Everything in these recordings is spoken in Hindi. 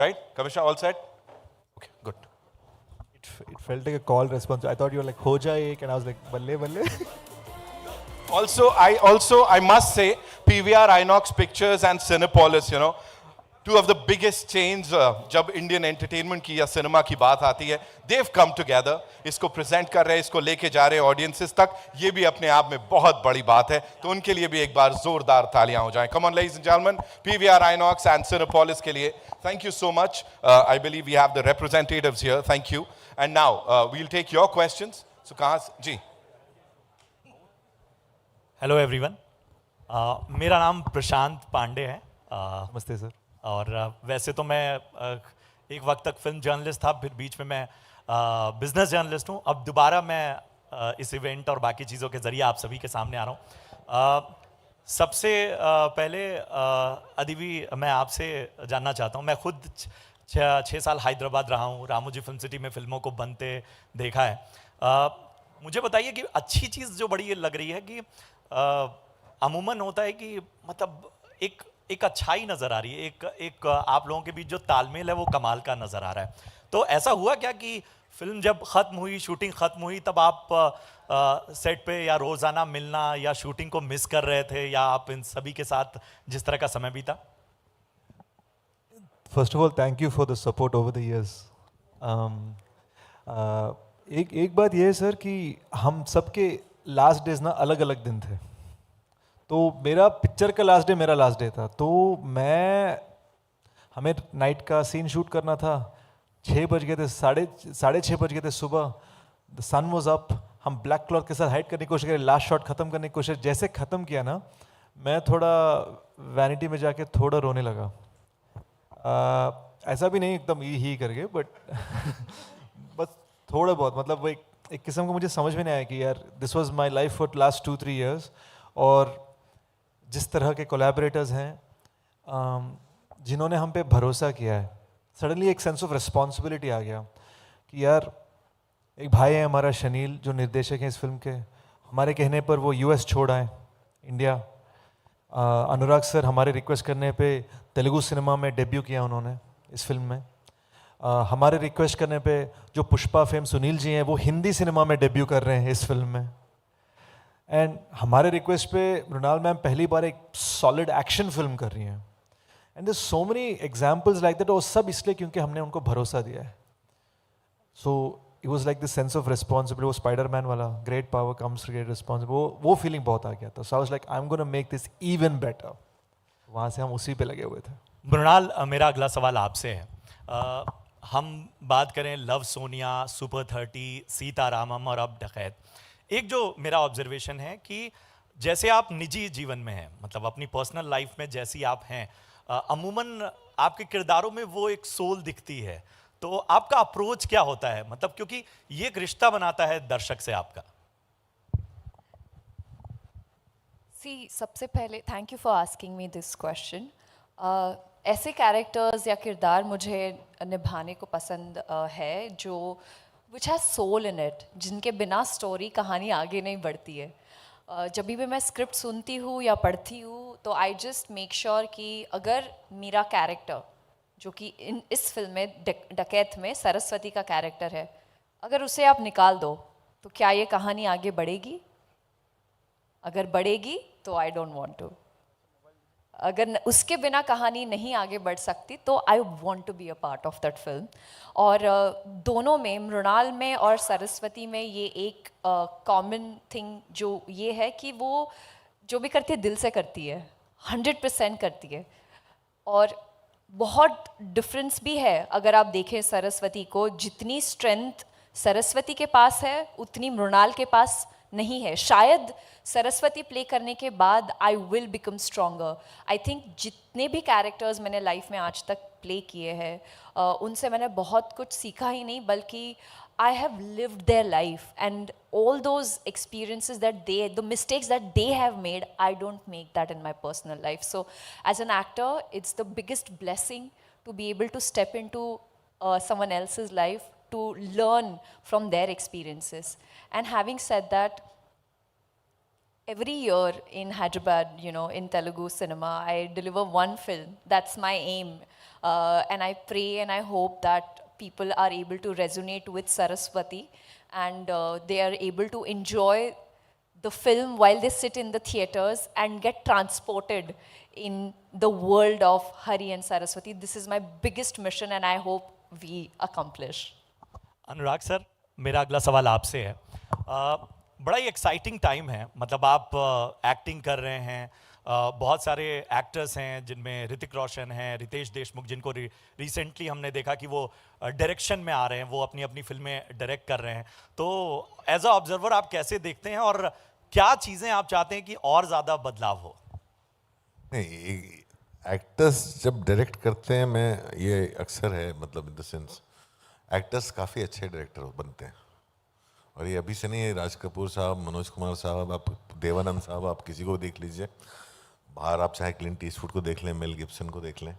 Right? Kavishna, all set? Okay, good. It felt like a call response. I thought you were like Hoja ek, and I was like balle balle. I must say, PVR Inox Pictures and Cinepolis, two of the biggest chains जब इंडियन एंटरटेनमेंट की या सिनेमा की बात आती है, they've come together, इसको प्रेजेंट कर रहे हैं, इसको लेके जा रहे हैं ऑडियंसेस तक. ये भी अपने आप में बहुत बड़ी बात है, तो उनके लिए भी एक बार जोरदार तालियां हो जाएं. Come on, ladies and gentlemen, PVR Inox and Cinepolis के लिए thank you so much. I believe we have the representatives here. Thank you. And now we'll take your questions. So कहाँ जी? हेलो एवरीवन, मेरा नाम प्रशांत पांडे है. नमस्ते सर. और वैसे तो मैं एक वक्त तक फिल्म जर्नलिस्ट था, फिर बीच में मैं बिजनेस जर्नलिस्ट हूँ. अब दोबारा मैं इस इवेंट और बाकी चीज़ों के ज़रिए आप सभी के सामने आ रहा हूँ. सबसे पहले अदिति, मैं आपसे जानना चाहता हूँ. मैं खुद 6 साल हैदराबाद रहा हूँ, रामोजी फिल्म सिटी में फिल्मों को बनते देखा है. मुझे बताइए कि अच्छी चीज़ जो बड़ी लग रही है कि अमूमन होता है कि मतलब एक अच्छाई नज़र आ रही है, एक आप लोगों के बीच जो तालमेल है वो कमाल का नज़र आ रहा है. तो ऐसा हुआ क्या कि फिल्म जब ख़त्म हुई, शूटिंग ख़त्म हुई, तब आप सेट पे या रोज़ाना मिलना या शूटिंग को मिस कर रहे थे, या आप इन सभी के साथ जिस तरह का समय बीता? First of all, thank you for the support over the years. एक बात ये है सर कि हम सबके लास्ट डेज ना अलग अलग दिन थे. तो मेरा पिक्चर का लास्ट डे मेरा लास्ट डे था. तो हमें नाइट का सीन शूट करना था. 6 बज गए थे, साढ़े 6 बज गए थे सुबह. The sun was up. हम ब्लैक क्लॉथ के साथ हाइड करने की कोशिश करें, लास्ट शॉट ख़त्म करने की कोशिश. जैसे ख़त्म किया ना, मैं थोड़ा वैनिटी में जाके थोड़ा रोने लगा. ऐसा भी नहीं एकदम ही करके, बट बस थोड़ा बहुत, मतलब वो एक किस्म का मुझे समझ में नहीं आया कि यार this was my life for last 2-3 years. और जिस तरह के कोलैबोरेटर्स हैं जिन्होंने हम पे भरोसा किया है, सडनली एक सेंस ऑफ रिस्पॉन्सिबिलिटी आ गया कि यार एक भाई है हमारा शनील जो निर्देशक हैं इस फिल्म के, हमारे कहने पर वो यूएस छोड़ आए इंडिया. अनुराग सर हमारे रिक्वेस्ट करने पे तेलुगु सिनेमा में डेब्यू किया उन्होंने इस फिल्म में. हमारे रिक्वेस्ट करने पे जो पुष्पा फेम सुनील जी हैं वो हिंदी सिनेमा में डेब्यू कर रहे हैं इस फिल्म में. एंड हमारे रिक्वेस्ट पे मृणाल मैम पहली बार एक सॉलिड एक्शन फिल्म कर रही हैं. And there so many examples like that. और सब इसलिए क्योंकि हमने उनको भरोसा दिया है. So it was like this sense of responsibility. वो स्पाइडरमैन वाला great power comes great responsibility, वो फीलिंग बहुत आ गया था. So I was like I am gonna make this even better. वहाँ से हम उसी पे लगे हुए थे. मृणाल, मेरा अगला सवाल आपसे है. हम बात करें लव सोनिया, सुपर 30, सीतारामम और अब डकैत. एक जो मेरा ऑब्जर्वेशन है कि जैसे आप निजी जीवन में हैं, मतलब अपनी पर्सनल लाइफ में जैसी आप हैं, अमूमन आपके किरदारों में वो एक सोल दिखती है. तो आपका अप्रोच क्या होता है, मतलब क्योंकि ये एक रिश्ता बनाता है दर्शक से आपका. सबसे पहले thank you for asking me this question. ऐसे कैरेक्टर्स या किरदार मुझे निभाने को पसंद है जो which has soul in it, जिनके बिना स्टोरी कहानी आगे नहीं बढ़ती है. जब भी मैं स्क्रिप्ट सुनती हूँ या पढ़ती हूँ तो आई जस्ट मेक श्योर कि अगर मेरा कैरेक्टर जो कि इस फिल्म में डकैत में सरस्वती का कैरेक्टर है, अगर उसे आप निकाल दो तो क्या ये कहानी आगे बढ़ेगी? अगर बढ़ेगी तो आई डोंट वांट टू. अगर उसके बिना कहानी नहीं आगे बढ़ सकती तो I want to be a part of that film. और दोनों में, मृणाल में और सरस्वती में, ये एक कॉमन थिंग जो ये है कि वो जो भी करती है दिल से करती है, 100% करती है. और बहुत डिफरेंस भी है. अगर आप देखें सरस्वती को, जितनी स्ट्रेंथ सरस्वती के पास है उतनी मृणाल के पास नहीं है. शायद सरस्वती प्ले करने के बाद I will become stronger. I think जितने भी कैरेक्टर्स मैंने लाइफ में आज तक प्ले किए हैं उनसे मैंने बहुत कुछ सीखा ही नहीं, बल्कि I have lived their life and all those experiences that the mistakes that they have made, I don't make that in my personal life. So as an actor, it's the biggest blessing to be able to step into someone else's life to learn from their experiences. And having said that, every year in Hyderabad, you know, in Telugu cinema, I deliver one film. That's my aim. And I pray and I hope that people are able to resonate with Saraswati and they are able to enjoy the film while they sit in the theaters and get transported in the world of Hari and Saraswati. This is my biggest mission and I hope we accomplish. Anurag sir, मेरा अगला सवाल आपसे है। बड़ा ही एक्साइटिंग टाइम है, मतलब आप एक्टिंग कर रहे हैं, बहुत सारे एक्टर्स हैं जिनमें ऋतिक रोशन हैं, रितेश देशमुख, जिनको रिसेंटली हमने देखा कि वो डायरेक्शन में आ रहे हैं, वो अपनी अपनी फिल्में डायरेक्ट कर रहे हैं। तो एज अ ऑब्जर्वर आप कैसे देखते हैं और क्या चीज़ें आप चाहते हैं कि और ज़्यादा बदलाव हो? नहीं, एक्टर्स जब डायरेक्ट करते हैं, मैं ये अक्सर है, मतलब इन द सेंस एक्टर्स काफ़ी अच्छे डायरेक्टर बनते हैं। और ये अभी से नहीं है, राज कपूर साहब, मनोज कुमार साहब, आप देवानंद साहब, आप किसी को देख लीजिए बाहर, आप चाहे क्लिंट ईस्टवुड को देख लें, मेल गिब्सन को देख लें,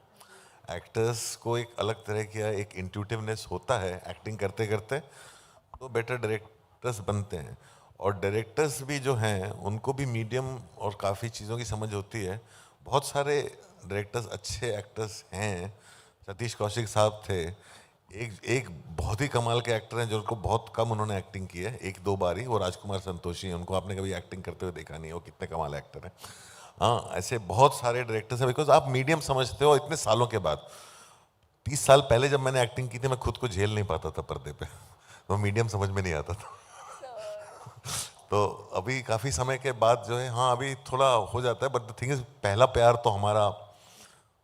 एक्टर्स को एक अलग तरह का एक इंट्यूटिवनेस होता है एक्टिंग करते करते, तो बेटर डायरेक्टर्स बनते हैं। और डायरेक्टर्स भी जो हैं उनको भी मीडियम और काफ़ी चीज़ों की समझ होती है। बहुत सारे डायरेक्टर्स अच्छे एक्टर्स हैं, सतीश कौशिक साहब थे, एक बहुत ही कमाल के एक्टर हैं जिनको बहुत कम उन्होंने एक्टिंग की है, एक दो बार ही, वो राजकुमार संतोषी हैं। उनको आपने कभी एक्टिंग करते हुए देखा नहीं है, वो कितने कमाल एक्टर हैं। हाँ, ऐसे बहुत सारे डायरेक्टर्स हैं, बिकॉज आप मीडियम समझते हो इतने सालों के बाद। 30 साल पहले जब मैंने एक्टिंग की थी, मैं खुद को झेल नहीं पाता था पर्दे पे, तो मीडियम समझ में नहीं आता था। तो अभी काफ़ी समय के बाद जो है, हाँ अभी थोड़ा हो जाता है, बट द थिंग इज, पहला प्यार तो हमारा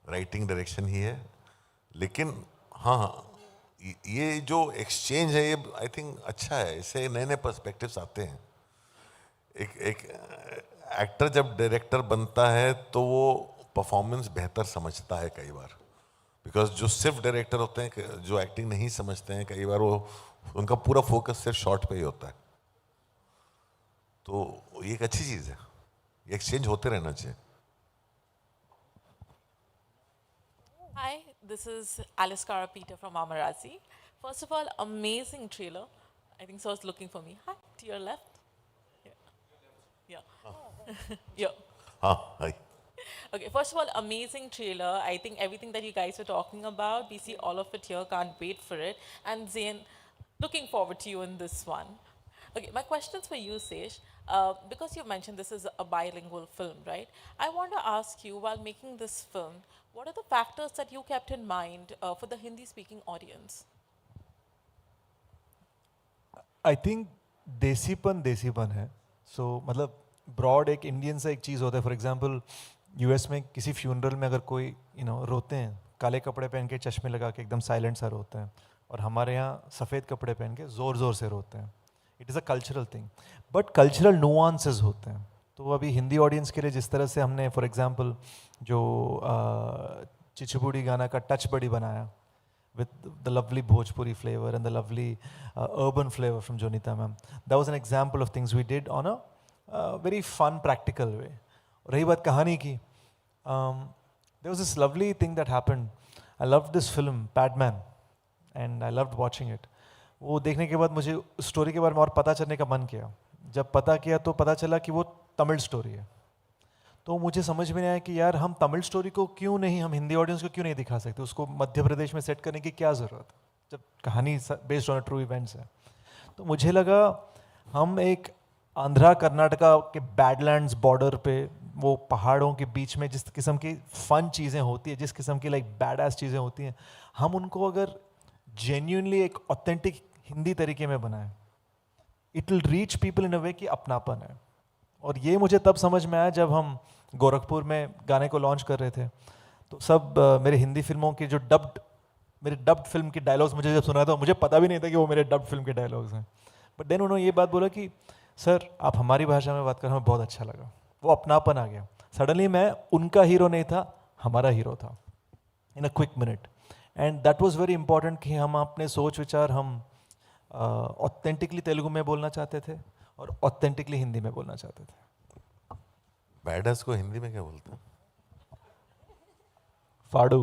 राइटिंग डायरेक्शन ही है। लेकिन हाँ, ये जो एक्सचेंज है, ये आई थिंक अच्छा है, इससे नए नए पर्सपेक्टिव्स आते हैं। एक एक्टर जब डायरेक्टर बनता है तो वो परफॉर्मेंस बेहतर समझता है कई बार, बिकॉज जो सिर्फ डायरेक्टर होते हैं, जो एक्टिंग नहीं समझते हैं, कई बार वो उनका पूरा फोकस सिर्फ शॉट पे ही होता है। तो ये एक अच्छी चीज़ है, ये एक्सचेंज होते रहना चाहिए। Hi, this is Alice Cara Peter from Amarazi. First of all, amazing trailer. I think so. I was looking for me. Hi, to your left. Yeah. Yeah. Hi. Okay, first of all, amazing trailer. I think everything that you guys were talking about, we see all of it here. Can't wait for it. And Zain, looking forward to you in this one. Okay, my question's for you, Sesh. Because you mentioned this is a bilingual film, right? I want to ask you, while making this film, what are the factors that you kept in mind for the Hindi-speaking audience? I think देसीपन है। सो मतलब ब्रॉड एक इंडियन सा एक चीज़ होता है। फॉर एग्जांपल यूएस में किसी फ्यूनरल में अगर कोई रोते हैं, काले कपड़े पहन के, चश्मे लगा के, एकदम साइलेंट सा रोते हैं, और हमारे यहाँ सफ़ेद कपड़े पहन के ज़ोर ज़ोर से रोते हैं। It is a cultural thing, but cultural nuances होते हैं। तो अभी हिंदी ऑडियंस के लिए जिस तरह से हमने फॉर एग्जांपल जो चिचबुड़ी गाना का टच बड़ी बनाया, with the lovely Bhojpuri flavor and the lovely urban flavor from Jonita ma'am. That was an example of things we did on a very fun, practical way. रही बात कहानी की, there was this lovely thing that happened. I loved this film, Padman, and I loved watching it. वो देखने के बाद मुझे स्टोरी के बारे में और पता चलने का मन किया। जब पता किया तो पता चला कि वो तमिल स्टोरी है। तो मुझे समझ में नहीं आया कि यार हम तमिल स्टोरी को क्यों नहीं, हम हिंदी ऑडियंस को क्यों नहीं दिखा सकते, उसको मध्य प्रदेश में सेट करने की क्या ज़रूरत है जब कहानी बेस्ड ऑन ट्रू इवेंट्स है। तो मुझे लगा हम एक आंध्रा कर्नाटका के बैडलैंड्स बॉर्डर पे, वो पहाड़ों के बीच में जिस किस्म की फ़न चीज़ें होती है, जिस किस्म की लाइक बैड एस चीज़ें होती हैं, हम उनको अगर जेन्यूनली एक ऑथेंटिक हिंदी तरीके में बनाएं, it will reach people in a way कि अपनापन है। और ये मुझे तब समझ में आया जब हम गोरखपुर में गाने को लॉन्च कर रहे थे। तो सब मेरे हिंदी फिल्मों की जो मेरे डब्ड फिल्म की डायलॉग्स मुझे जब सुना था, मुझे पता भी नहीं था कि वो मेरे डब्ड फिल्म के डायलॉग्स हैं। बट देन उन्होंने ये बात बोला कि सर आप हमारी भाषा में बात कर, हमें बहुत अच्छा लगा, वो अपनापन आ गया। सडनली मैं उनका हीरो नहीं था, हमारा हीरो था in a quick minute. And that was very important कि हम अपने सोच विचार हम ऑथेंटिकली तेलुगु में बोलना चाहते थे और ऑथेंटिकली हिंदी में बोलना चाहते थे। बैडस को हिंदी में क्या बोलते हैं? फाड़ू।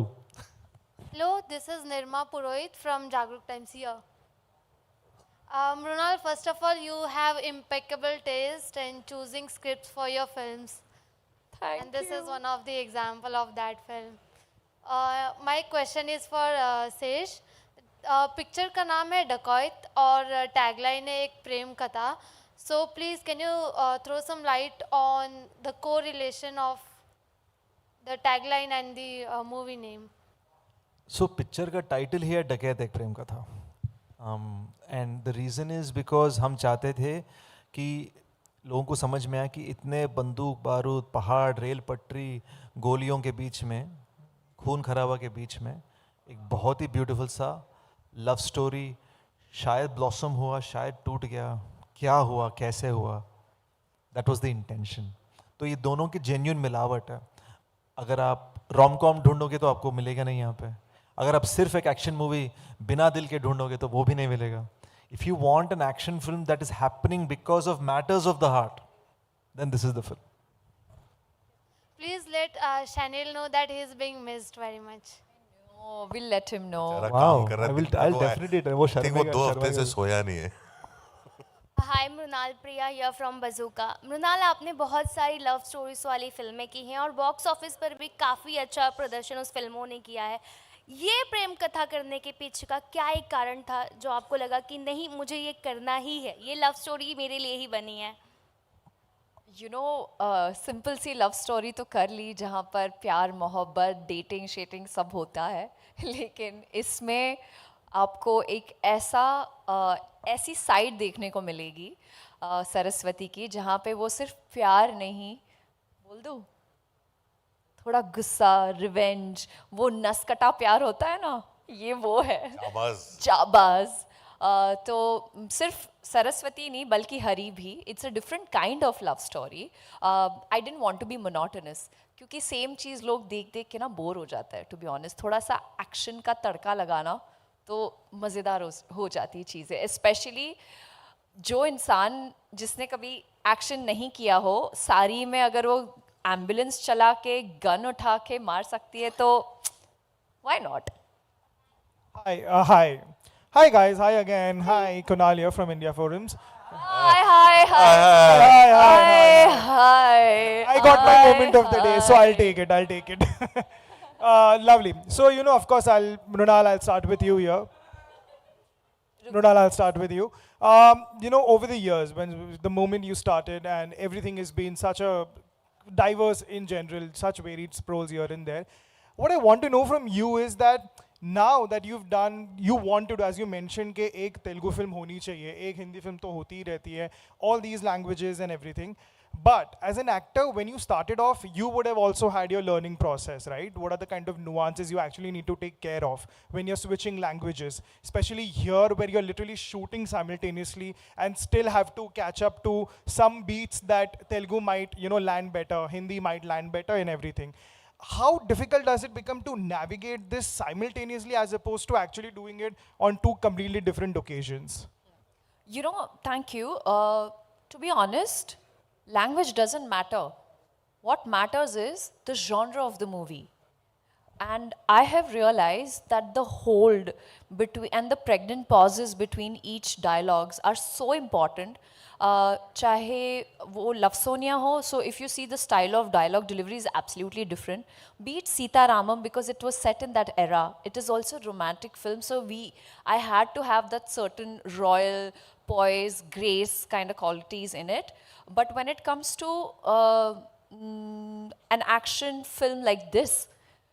Hello, this is Nirma Purohit from Jagruk Times here. Mrunal, first of all, you have impeccable taste in choosing scripts for your films. And this is one of the example of that film. My question is for Sesh. Picture का नाम है डकॉइट और टैगलाइन है एक प्रेम कथा. So please, can you throw some light on the correlation of the tagline and the movie name? So picture का टाइटल ही है डकैत एक प्रेम कथा. And the reason is because हम चाहते थे कि लोगों को समझ में आए कि इतने बंदूक बारूद पहाड़ रेल पटरी गोलियों के बीच में खून खराबा के बीच में एक बहुत ही ब्यूटीफुल सा लव स्टोरी शायद ब्लॉसम हुआ शायद टूट गया क्या हुआ कैसे हुआ दैट वाज द इंटेंशन. तो ये दोनों की जेन्युइन मिलावट है. अगर आप रोम कॉम ढूंढोगे तो आपको मिलेगा नहीं यहाँ पे. अगर आप सिर्फ एक एक्शन मूवी बिना दिल के ढूंढोगे तो वो भी नहीं मिलेगा. If you want an action film that is happening because of matters of the heart then this is the film. Please let Shanil know that he is being missed very much. Oh, we'll let him know. सारा Wow, काम कर रहा है. I will- दिन में I'll वो है. definitely- वो I think वो शर्मेगा, 2 हफ्ते से शर्मेगा. सोया नहीं है. हाय मृणाल प्रिया हियर फ्रॉम बजूका. मृणाल, आपने बहुत सारी लव स्टोरीज वाली फिल्में की हैं और बॉक्स ऑफिस पर भी काफ़ी अच्छा प्रदर्शन उस फिल्मों ने किया है. ये प्रेम कथा करने के पीछे का क्या एक कारण था जो आपको लगा कि नहीं मुझे ये करना ही है, ये लव स्टोरी मेरे लिए ही बनी है? यू नो सिंपल सी लव स्टोरी तो कर ली जहाँ पर प्यार मोहब्बत डेटिंग शेटिंग सब होता है लेकिन इसमें आपको एक ऐसी साइड देखने को मिलेगी सरस्वती की जहाँ पे वो सिर्फ प्यार नहीं बोल दूँ थोड़ा गुस्सा रिवेंज वो नसकटा प्यार होता है ना ये वो है आवाज जाबाज. तो सिर्फ सरस्वती नहीं बल्कि हरी भी it's a different kind of love story. I don't want to be monotonous क्योंकि सेम चीज़ लोग देख देख के ना बोर हो जाता है. टू बी ऑनेस्ट थोड़ा सा एक्शन का तड़का लगाना तो मज़ेदार हो जाती है चीज़ें. स्पेशली जो इंसान जिसने कभी एक्शन नहीं किया हो सारी में अगर वो एम्बुलेंस चला के गन उठा के मार सकती है तो why not. Hi guys, hi again. Hi, Kunal here from India Forums. Hi, hi, hi. Hi, hi. Hi. I got my moment of the day, so I'll take it. I'll take it. Lovely. So of course, Mrunal, I'll start with you here. Mrunal, I'll start with you. Over the years, when the moment you started, and everything has been such a diverse in general, such varied roles here and there. What I want to know from you is that now that you've done, you want to do, as you mentioned, कि एक तेलुगु फिल्म होनी चाहिए, एक हिंदी फिल्म तो होती ही रहती है, all these languages and everything. But as an actor, when you started off, you would have also had your learning process, right? What are the kind of nuances you actually need to take care of when you're switching languages? Especially here where you're literally shooting simultaneously and still have to catch up to some beats that Telugu might, land better, Hindi might land better and everything. How difficult does it become to navigate this simultaneously as opposed to actually doing it on 2 completely different occasions? Thank you. To be honest, language doesn't matter. What matters is the genre of the movie. And I have realized that the hold between and the pregnant pauses between each dialogues are so important. चाहे वो लफ्सोनिया हो, so if you see the style of dialogue delivery is absolutely different. Be it Sita Ramam because it was set in that era. It is also a romantic film, so I had to have that certain royal poise, grace kind of qualities in it. But when it comes to an action film like this,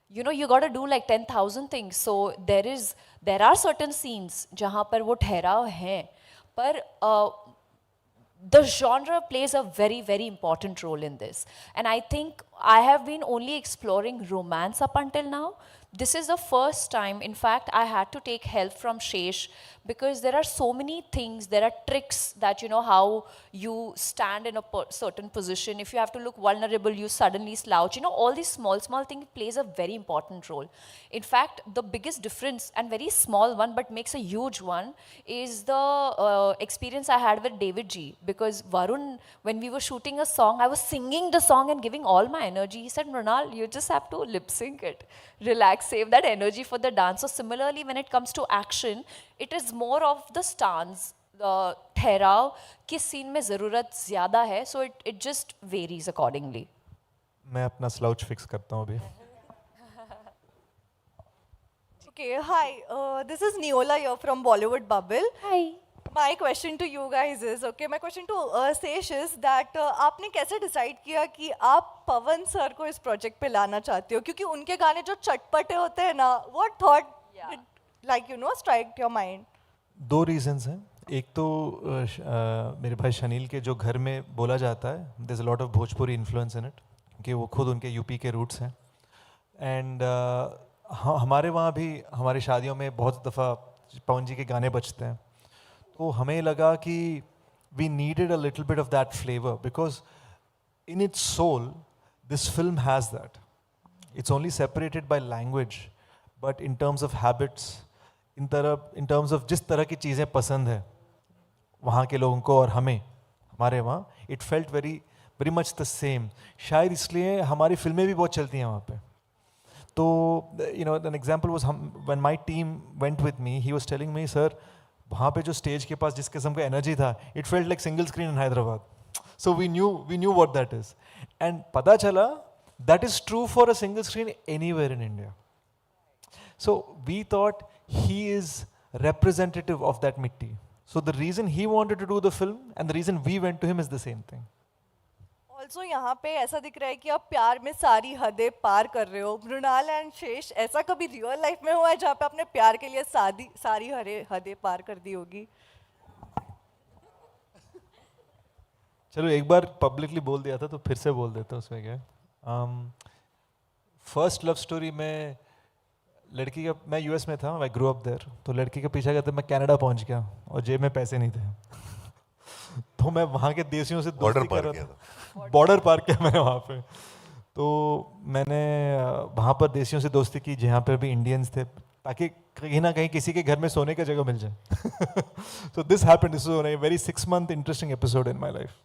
you got to do like 10,000 things. So there are certain scenes जहाँ पर वो ठहराव हैं, पर the genre plays a very, very important role in this. And I think I have been only exploring romance up until now. This is the first time, in fact, I had to take help from Shesh because there are so many things, there are tricks that, how you stand in a certain position. If you have to look vulnerable, you suddenly slouch. All these small things plays a very important role. In fact, the biggest difference, and very small one, but makes a huge one, is the experience I had with David G. Because Varun, when we were shooting a song, I was singing the song and giving all my energy. He said, Mrunal, you just have to lip sync it. Relax, save that energy for the dance. So similarly, when it comes to action, it is more of the stance. ठहराव किस सीन में ज़रूरत ज़्यादा है, so it just varies accordingly. मैं अपना स्लाउच फिक्स करता हूँ अभी. Okay, hi. This is Neola here from Bollywood Bubble. Hi. My question to you guys is, okay, my question to Sesh is that आपने कैसे डिसाइड किया कि आप पवन सर को इस प्रोजेक्ट पे लाना चाहते हो, क्योंकि उनके गाने जो चटपटे होते हैं ना, what thought like strike your mind? दो रीजंस हैं. एक तो मेरे भाई शनील के जो घर में बोला जाता है, there is a lot of Bhojpuri influence in it, क्योंकि वो खुद उनके यूपी के रूट्स हैं. एंड हमारे वहाँ भी हमारी शादियों में बहुत दफ़ा पवन जी के गाने बजते हैं. तो हमें लगा कि we needed a little bit of that flavour, because in its soul this film has that. It's only separated by language, but in terms of habits, in terms of जिस तरह की चीज़ें पसंद है वहाँ के लोगों को और हमें, हमारे वहाँ, it felt very very much the same. शायद इसलिए हमारी फिल्में भी बहुत चलती हैं वहाँ पे. तो एन एग्जाम्पल वॉज, हम when my team went with me, he was telling me, sir वहाँ पे जो स्टेज के पास जिस किस्म का एनर्जी था, it felt like single screen in Hyderabad. So we knew what that is. And पता चला that is true for a single screen anywhere in India. So we thought he is representative of that mitti. So the reason he wanted to do the film and the reason we went to him is the same thing. Also यहाँ पे ऐसा दिख रहा है कि आप प्यार में सारी हदें पार कर रहे हो. मृणाल एंड शेष, ऐसा कभी रियल लाइफ में हुआ है जहाँ पे आपने प्यार के लिए सारी हदें पार कर दी होगी? चलो एक बार पब्लिकली बोल दिया था तो फिर से बोल देता हूँ, उसमें क्या. फर्स्ट लव स्टोरी में लड़की का, मैं यूएस में था, आई ग्रो अप देयर, तो लड़की का पीछा करते मैं कनाडा पहुंच गया और जेब में पैसे नहीं थे. तो मैं वहाँ के देसियों से दोस्ती कर रहा था. बॉर्डर पार किया मैंने वहाँ पे. तो मैंने वहाँ पर देसियों से दोस्ती की जहाँ पे भी इंडियंस थे, ताकि कहीं ना कहीं किसी के घर में सोने का जगह मिल जाए. So this happened. This was a very 6-month interesting episode in my life.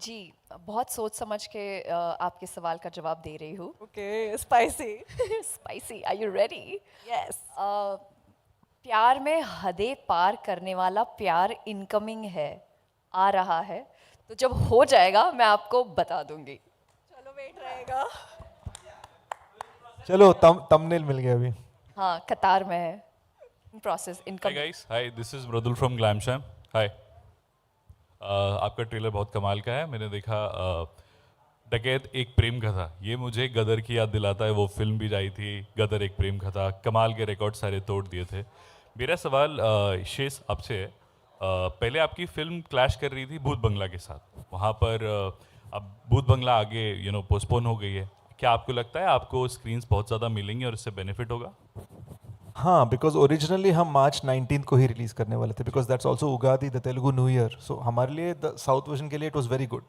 जी, बहुत सोच समझ के आपके सवाल का जवाब दे रही हूँ. Okay, spicy. Spicy, are you ready? Yes. प्यार में हदें पार करने वाला प्यार इनकमिंग है, आ रहा है. तो जब हो जाएगा मैं आपको बता दूंगी. चलो वेट रहेगा. चलो thumbnail मिल गया अभी. हाँ, कतार में है. Process Hi income. guys, hi, this is Mradul from Glamsham. Hi. आपका ट्रेलर बहुत कमाल का है. मैंने देखा डकैत एक प्रेम कथा, ये मुझे गदर की याद दिलाता है. वो फिल्म भी आई थी गदर एक प्रेम कथा, कमाल के रिकॉर्ड सारे तोड़ दिए थे. मेरा सवाल शेष आपसे है, पहले आपकी फिल्म क्लैश कर रही थी भूत बंगला के साथ, वहाँ पर अब भूत बंगला आगे पोस्टपोन हो गई है. क्या आपको लगता है आपको स्क्रीन्स बहुत ज़्यादा मिलेंगी और इससे बेनिफिट होगा? हाँ, बिकॉज ओरिजिनली हम मार्च 19 को ही रिलीज़ करने वाले थे, because that's also Ugadi, the Telugu new year. सो हमारे लिए द साउथ वर्जन के लिए it was very good.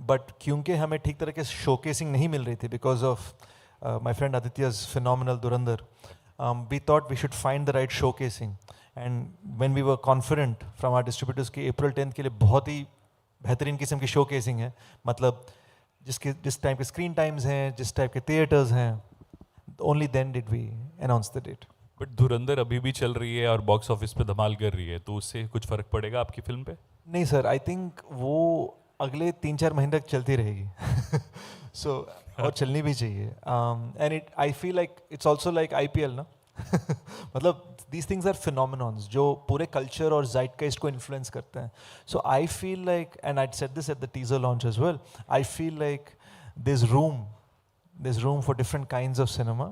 But क्योंकि हमें ठीक तरह के शोकेसिंग नहीं मिल रही थी because of my friend Aditya's phenomenal Dhurandhar, we thought we should find the right showcasing. And when we were confident from our distributors कि अप्रैल 10 के लिए बहुत ही बेहतरीन किस्म की शोकेसिंग है, मतलब जिस टाइप के स्क्रीन टाइम्स हैं, जिस टाइप के थिएटर्स हैं, only then did we announce the date. But धुरंधर अभी भी चल रही है और बॉक्स ऑफिस पे धमाल कर रही है, तो उससे कुछ फर्क पड़ेगा आपकी फिल्म पे? नहीं सर, आई थिंक वो अगले 3-4 महीने तक चलती रहेगी. सो और चलनी भी चाहिए. And it I feel like it's also like IPL ना. मतलब दीज थिंग्स आर फिनोमिनॉन्स जो पूरे कल्चर और ज़ाइटकाइस्ट को इन्फ्लुएंस करते हैं. So I feel like, and I said this at the teaser launch as well, I feel like there's room for different kinds of cinema.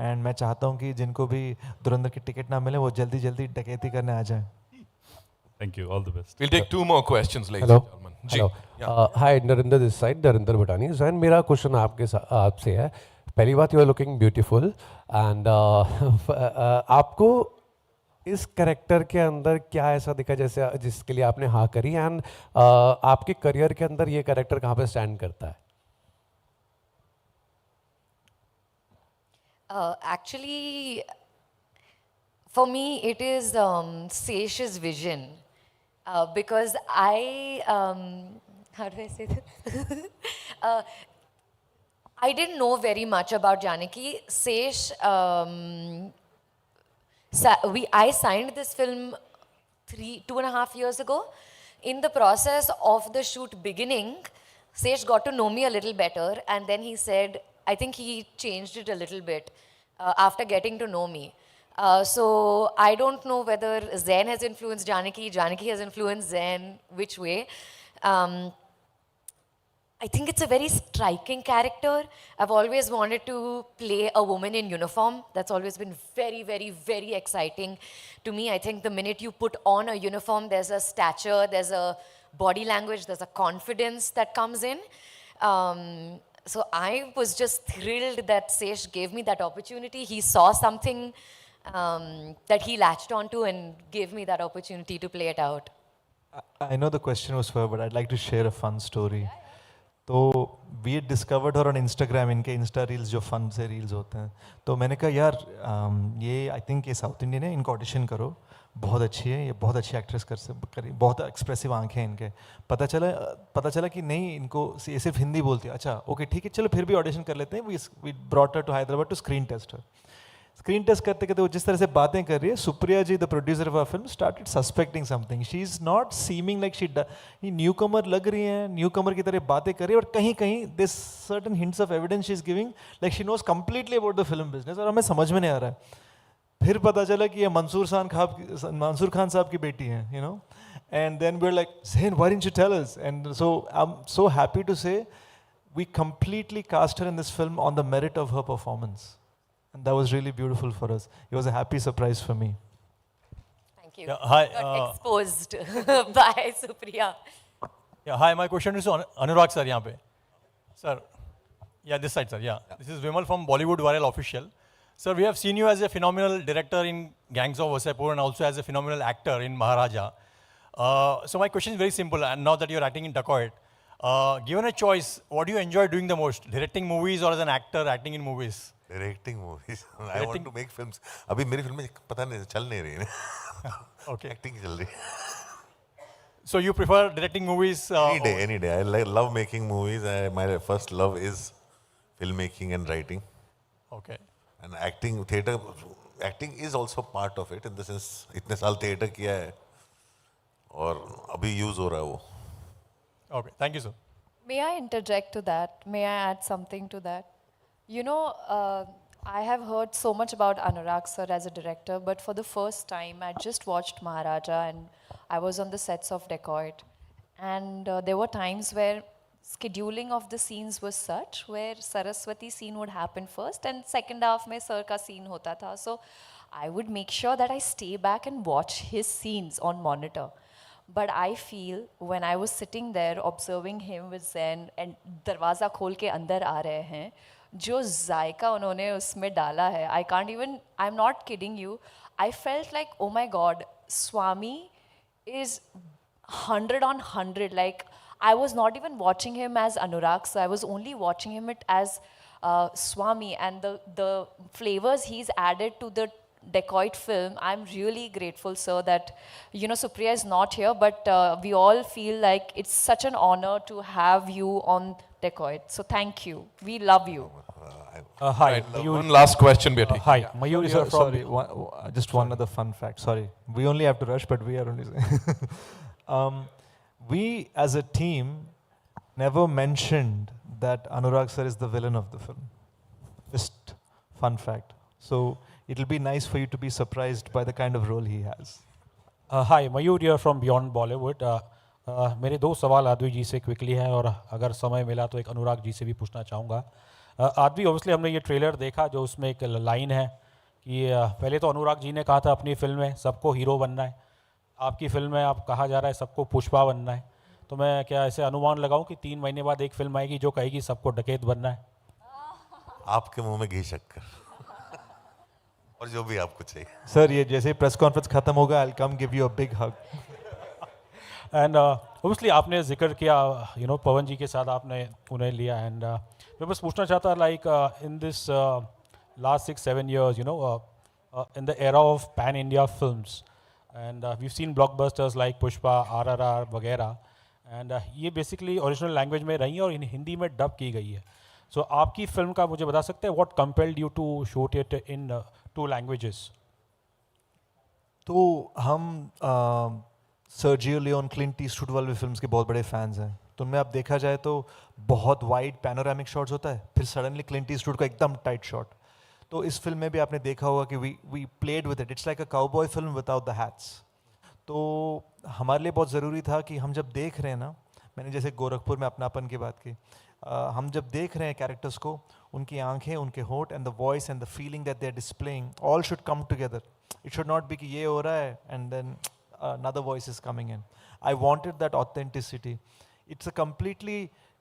And मैं चाहता हूँ कि जिनको भी धुरंधर की टिकट ना मिले वो जल्दी जल्दी डकैती करने आ जाएं. Thank you, all the best. We'll take 2 more questions, ladies Hello. and gentlemen. Hello. Yeah. Hi, Narinder this side, Narinder Bhatani. And मेरा क्वेश्चन आपसे है. पहली बात, you are looking beautiful and आपको इस कैरेक्टर के अंदर क्या ऐसा दिखा जैसे जिसके लिए आपने हाँ करी, एंड आपके करियर के अंदर ये कैरेक्टर कहाँ पे स्टैंड करता है? Actually, for me, it is Sesh's vision, because how do I say this? I didn't know very much about Janaki. Sesh, I signed this film 2.5 years ago. In the process of the shoot beginning, Sesh got to know me a little better, and then he said, I think he changed it a little bit after getting to know me. So I don't know whether Zain has influenced Janaki, Janaki has influenced Zain, which way. I think it's a very striking character. I've always wanted to play a woman in uniform. That's always been very, very, very exciting to me. I think the minute you put on a uniform, there's a stature, there's a body language, there's a confidence that comes in. So I was just thrilled that Sesh gave me that opportunity. He saw something that he latched onto and gave me that opportunity to play it out. I know the question was for her, but I'd like to share a fun story. तो we had discovered her on Instagram, इनके इंस्टा रील्स जो फन से रील्स होते हैं, तो मैंने कहा यार ये आई थिंक ये साउथ इंडियन है, इनको ऑडिशन करो, बहुत अच्छी है, ये बहुत अच्छी एक्ट्रेस करी, बहुत एक्सप्रेसिव आंखें हैं इनके. पता चला कि नहीं, इनको ये सिर्फ हिंदी बोलती है. अच्छा ओके ठीक है, चलो फिर भी ऑडिशन कर लेते हैं. We brought her to Hyderabad to screen test her. Screen test करते करते वो जिस तरह से बातें कर रही है, Supriya ji the producer of our film started suspecting something. She is not seeming like she newcomer लग रही है, न्यू कमर की तरह बातें कर रही है, और कहीं कहीं this certain hints of evidence she is giving like she knows completely about the film business, और हमें समझ में नहीं आ रहा है. फिर पता चला कि ये मंसूर खान साहब की बेटी हैं, you know. And then we are like, Zain, why didn't you tell us? And so I'm so happy to say we completely cast her in this film on the merit of her performance. And that was really beautiful for us. It was a happy surprise for me. Thank you. Yeah, hi, Got exposed by Supriya. Yeah, hi, my question is to Anurag sir यहाँ पे. Sir, yeah, this side sir, yeah. This is Vimal from Bollywood Viral Official. Sir, we have seen you as a phenomenal director in Gangs of Wasseypur and also as a phenomenal actor in Maharaja. So my question is very simple, and now that you're acting in Dacoit, given a choice, what do you enjoy doing the most? Directing movies or as an actor acting in movies? Directing movies. I want to make films. अभी मेरी फिल्में पता नहीं चल नहीं रही हैं. Okay. Acting चल रही है. So you prefer directing movies? Any day. I love making movies. My first love is filmmaking and writing. Okay. And acting, theatre, acting is also part of it in the sense इतने साल theatre किया है और अभी use हो रहा है वो. Okay, thank you sir. May I interject to that? May I add something to that? You know, I have heard so much about Anurag sir as a director, but for the first time, I just watched Maharaja and I was on the sets of Dacoit. And there were times where scheduling of the scenes was such where Saraswati scene would happen first and second half mein sir ka scene hota tha. So I would make sure that I stay back and watch his scenes on monitor. But I feel when I was sitting there observing him with Zain and दरवाज़ा खोल के अंदर आ रहे हैं, जो जायका उन्होंने उसमें डाला है, I can't even, I'm not kidding you, I felt like, oh my God, Swami is 100 on 100. Like, I was not even watching him as Anurag, so I was only watching him as Swami, and the flavors he's added to the Dacoit film. I'm really grateful, sir, that, you know, Supriya is not here, but we all feel like it's such an honor to have you on Dacoit. So thank you. We love you. Hi. One last question, Beti. Hi, Mayur sir. Sorry, just one other fun fact. Sorry, we only have to rush, but we are only. We as a team never mentioned that Anurag sir is the villain of the film. Just fun fact. So it'll be nice for you to be surprised by the kind of role he has. Hi, Mayur here from Beyond Bollywood. मेरे दो सवाल आदवी जी से क्विकली हैं और अगर समय मिला तो एक अनुराग जी से भी पूछना चाहूँगा. आदवी, ऑब्वियसली हमने ये ट्रेलर देखा जो उसमें एक लाइन है कि पहले तो अनुराग जी ने कहा था अपनी फिल्म में सबको हीरो बनना है, आपकी फिल्म में आप कहा जा रहा है सबको पुष्पा बनना है. तो मैं क्या ऐसे अनुमान लगाऊं कि 3 महीने बाद एक फिल्म आएगी जो कहेगी सबको डकैत बनना है? आपके मुंह में घी शक्कर और जो भी आपको चाहिए. सर, ये जैसे प्रेस कॉन्फ्रेंस खत्म होगा, I'll come give you a big hug. And obviously आपने जिक्र किया, यू नो, पवन जी के साथ आपने उन्हें लिया. एंड मैं बस पूछना चाहता like in this last 6-7 years, you know, in the era of pan India films, and we seen blockbusters like Pushpa, RRR वगैरह, एंड ये बेसिकली ओरिजिनल लैंग्वेज में रही हैं और हिंदी में डब की गई है. सो आपकी फिल्म का मुझे बता सकते हैं what compelled you to shoot it in 2 languages? तो हम सर्जियो लियोन, क्लिंट ईस्टवुड वाली फिल्म्स के बहुत बड़े फैंस हैं। तो उनमें आप देखा जाए तो बहुत वाइड पैनोरामिक शॉट्स होता है, फिर सडनली क्लिंट ईस्टवुड का एकदम टाइट शॉट। तो इस फिल्म में भी आपने देखा होगा कि we played with it, it's like a cowboy film without the hats. तो हमारे लिए बहुत ज़रूरी था कि हम जब देख रहे हैं ना, मैंने जैसे गोरखपुर में अपनापन की बात की, हम जब देख रहे हैं कैरेक्टर्स को, उनकी आंखें, उनके होंठ and the voice and the feeling that they are displaying, all should come together. It should not be कि ये हो रहा है and then another voice is coming in. I wanted that authenticity. It's a completely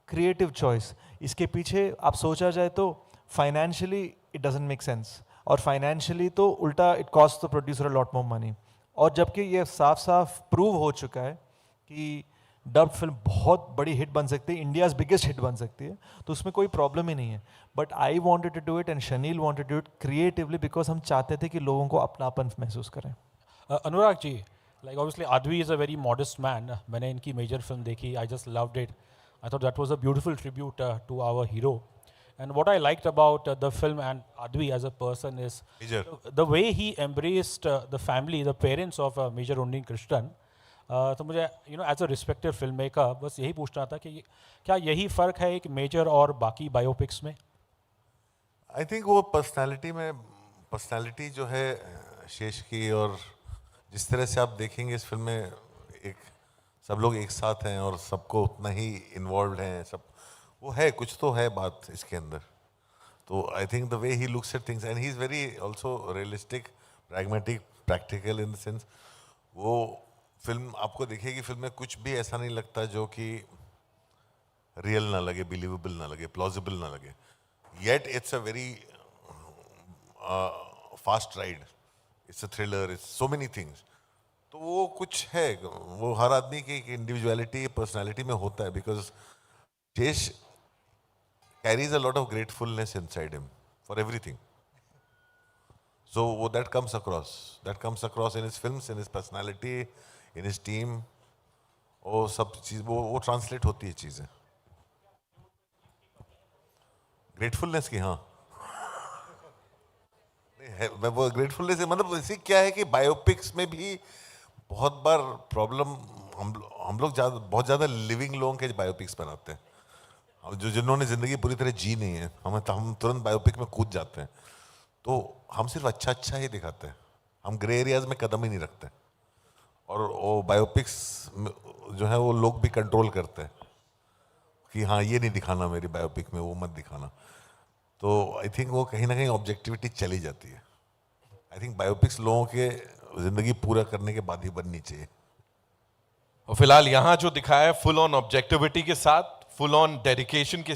creative choice. इसके पीछे आप सोचा जाए तो financially it doesn't make sense, और financially तो उल्टा it costs the producer a lot more money. और जबकि ये साफ साफ प्रूव हो चुका है कि डब फिल्म बहुत बड़ी हिट बन सकती है, इंडियाज बिगेस्ट हिट बन सकती है, तो उसमें कोई प्रॉब्लम ही नहीं है। But I wanted to do it and Shanil wanted to do it creatively, because हम चाहते थे कि लोगों को अपनापन महसूस करें। Anurag ji, like obviously Advi is a very modest man. मैंने इनकी मेजर फिल्म देखी, I just loved it. I thought that was a beautiful tribute to our hero. And what I liked about the film and Advi as a person is the way he embraced the family, the parents of Major Undi Krishnan. तो मुझे as a respected filmmaker बस यही पूछना था कि क्या यही फ़र्क है एक मेजर और बाकी बायोपिक्स में? आई थिंक वो पर्सनालिटी जो है शेष की, और जिस तरह से आप देखेंगे इस फिल्म में एक सब लोग एक साथ हैं और सबको उतना ही इन्वॉल्व हैं, सब वो है, कुछ तो है बात इसके अंदर। तो I think the way he looks at things and he is very also realistic, pragmatic, practical in the sense. वो फिल्म आपको देखिएगी, फिल्म में कुछ भी ऐसा नहीं लगता जो कि रियल ना लगे, बिलीवेबल ना लगे, प्लॉजिबल ना लगे। Yet it's a very fast ride, it's a thriller, it's so many things. तो वो कुछ है, वो हर आदमी की इंडिविजुअलिटी, पर्सनालिटी में होता है, because Sesh carries a lot of gratefulness inside him for everything. So वो that comes across in his films, in his personality, in his team. वो सब चीज वो ट्रांसलेट होती है चीजें ग्रेटफुलनेस की। हाँ, मैं वो ग्रेटफुलनेस मतलब इसी क्या है कि बायोपिक्स में भी बहुत बार प्रॉब्लम, हम लोग बहुत ज़्यादा लिविंग लोगों के बायोपिक्स बनाते हैं, जो जिन्होंने ज़िंदगी पूरी तरह जी नहीं है, हम तुरंत बायोपिक में कूद जाते हैं। तो हम सिर्फ अच्छा ही दिखाते हैं, हम ग्रे एरियाज में कदम ही नहीं रखते। और वो बायोपिक्स जो है वो लोग भी कंट्रोल करते हैं कि हाँ ये नहीं दिखाना मेरी बायोपिक में, वो मत दिखाना। तो आई थिंक वो कहीं ना कहीं ऑब्जेक्टिविटी चली जाती है। आई थिंक बायोपिक्स लोगों के जिंदगी पूरा करने के बाद ही बननी चाहिए। और फिलहाल यहाँ जो दिखाया है फुल ऑन ऑब्जेक्टिविटी के साथ, फुल ऑन डेडिकेशन के